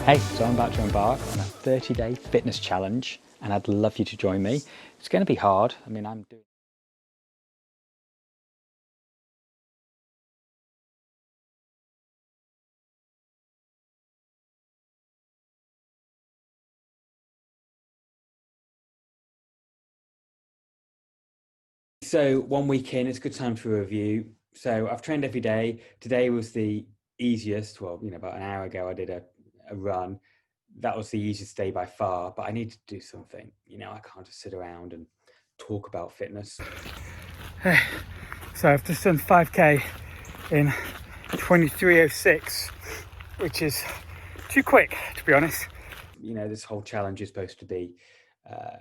Hey, so I'm about to embark on a 30-day fitness challenge and I'd love you to join me. It's going to be hard. I mean, I'm doing So 1 week in, it's a good time to review. So I've trained every day. Today was the easiest. Well, about an hour ago, I did a run. That was the easiest day by far, but I need to do something. I can't just sit around and talk about fitness. So I've just done 5K in 23:06, which is too quick, to be honest. This whole challenge is supposed to be uh,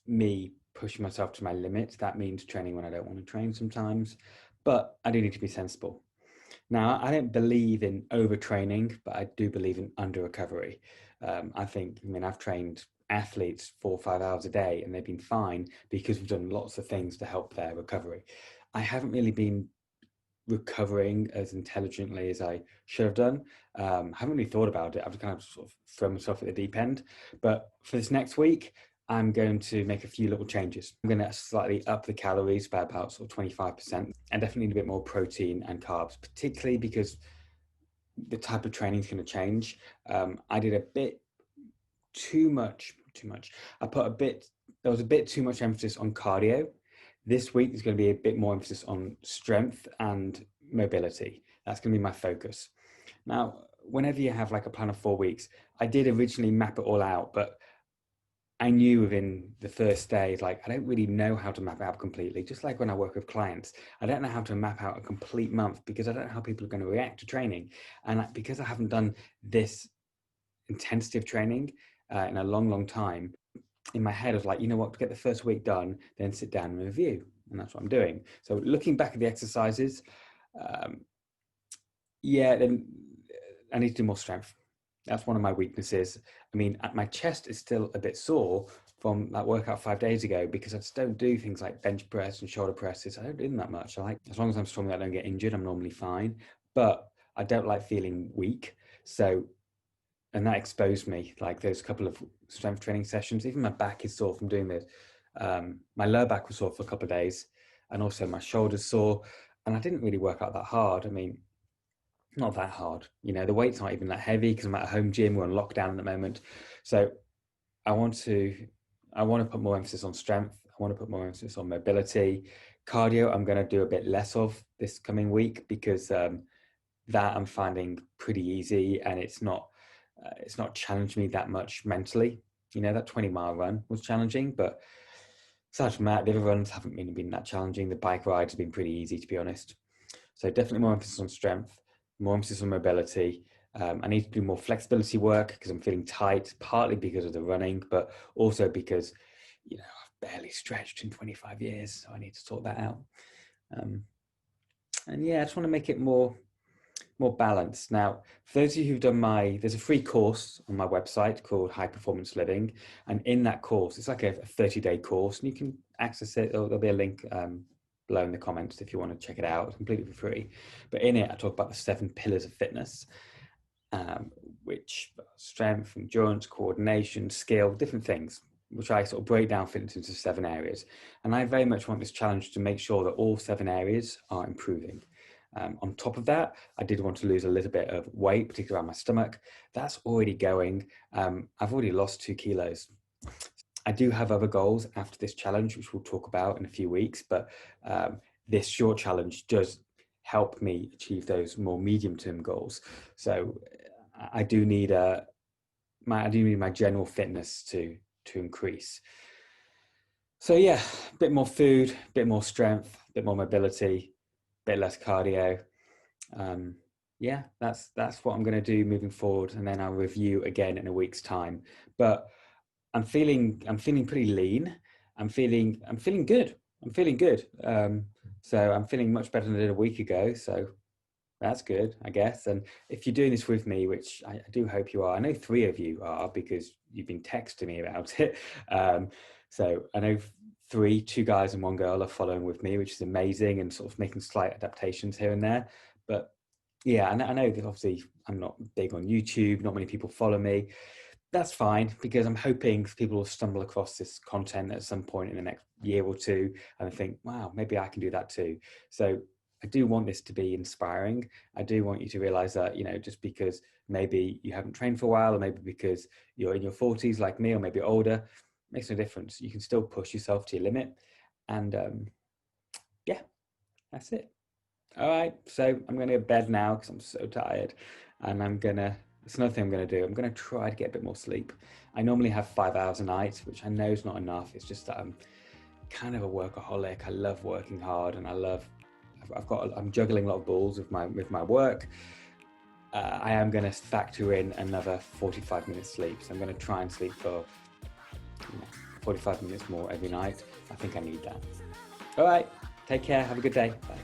me pushing myself to my limit. That means training when I don't want to train sometimes, but I do need to be sensible. Now, I don't believe in overtraining, but I do believe in under recovery. I've trained athletes 4 or 5 hours a day and they've been fine because we've done lots of things to help their recovery. I haven't really been recovering as intelligently as I should have done. I haven't really thought about it. I've kind of sort of thrown myself at the deep end. But for this next week, I'm going to make a few little changes. I'm going to slightly up the calories by about sort of 25% and definitely need a bit more protein and carbs, particularly because the type of training is going to change. I did a bit too much. There was a bit too much emphasis on cardio. This week, there's going to be a bit more emphasis on strength and mobility. That's going to be my focus. Now, whenever you have like a plan of 4 weeks, I did originally map it all out, but I knew within the first day, like, I don't really know how to map it out completely. Just like when I work with clients, I don't know how to map out a complete month because I don't know how people are going to react to training. And because I haven't done this intensity of training in a long, long time, in my head, I was like, you know what, to get the first week done, then sit down and review. And that's what I'm doing. So looking back at the exercises, um, then I need to do more strength. That's one of my weaknesses. I mean, my chest is still a bit sore from that workout 5 days ago because I just don't do things like bench press and shoulder presses. I don't do them that much. As long as I'm strong, I don't get injured, I'm normally fine. But I don't like feeling weak. So, and that exposed me, like those couple of strength training sessions. Even my back is sore from doing this. My lower back was sore for a couple of days, and also my shoulders sore. And I didn't really work out that hard. I mean, not that hard. The weight's not even that heavy because I'm at a home gym. We're on lockdown at the moment. So I want to I want to put more emphasis on strength. I want to put more emphasis on mobility. Cardio, I'm going to do a bit less of this coming week because that I'm finding pretty easy and it's not challenged me that much mentally. That 20-mile run was challenging, but aside from that, the other runs haven't really been that challenging. The bike rides have been pretty easy, to be honest. So definitely more emphasis on strength, more emphasis on mobility. I need to do more flexibility work because I'm feeling tight, partly because of the running, but also because, I've barely stretched in 25 years. So I need to sort that out. Um, and yeah, I just want to make it more balanced. Now, for those of you who've done there's a free course on my website called High Performance Living. And in that course, it's like a 30-day course and you can access it. There'll be a link below in the comments if you want to check it out. It's completely for free. But in it, I talk about the 7 pillars of fitness, which strength, endurance, coordination, skill, different things, which I sort of break down fitness into 7 areas. And I very much want this challenge to make sure that all 7 areas are improving. On top of that, I did want to lose a little bit of weight, particularly around my stomach. That's already going. I've already lost 2 kilos. I do have other goals after this challenge, which we'll talk about in a few weeks, but this short challenge does help me achieve those more medium-term goals. So I do need my general fitness to increase. So yeah, a bit more food, a bit more strength, a bit more mobility, a bit less cardio. Yeah, that's what I'm going to do moving forward, and then I'll review again in a week's time. But I'm feeling pretty lean. I'm feeling good. I'm feeling good. So I'm feeling much better than I did a week ago. So that's good, I guess. And if you're doing this with me, which I do hope you are, I know 3 of you are because you've been texting me about it. So I know 2 guys and 1 girl are following with me, which is amazing, and sort of making slight adaptations here and there. But yeah, I know that obviously I'm not big on YouTube, not many people follow me. That's fine, because I'm hoping people will stumble across this content at some point in the next year or two and think, wow, maybe I can do that too. So I do want this to be inspiring. I do want you to realize that, just because maybe you haven't trained for a while, or maybe because you're in your 40s like me, or maybe older, makes no difference. You can still push yourself to your limit. And yeah, that's it. All right, so I'm going to bed now because I'm so tired, and it's another thing I'm going to do. I'm going to try to get a bit more sleep. I normally have 5 hours a night, which I know is not enough. It's just that I'm kind of a workaholic. I love working hard, and I'm juggling a lot of balls with my work. I am going to factor in another 45 minutes sleep. So I'm going to try and sleep for 45 minutes more every night. I think I need that. All right, take care. Have a good day. Bye.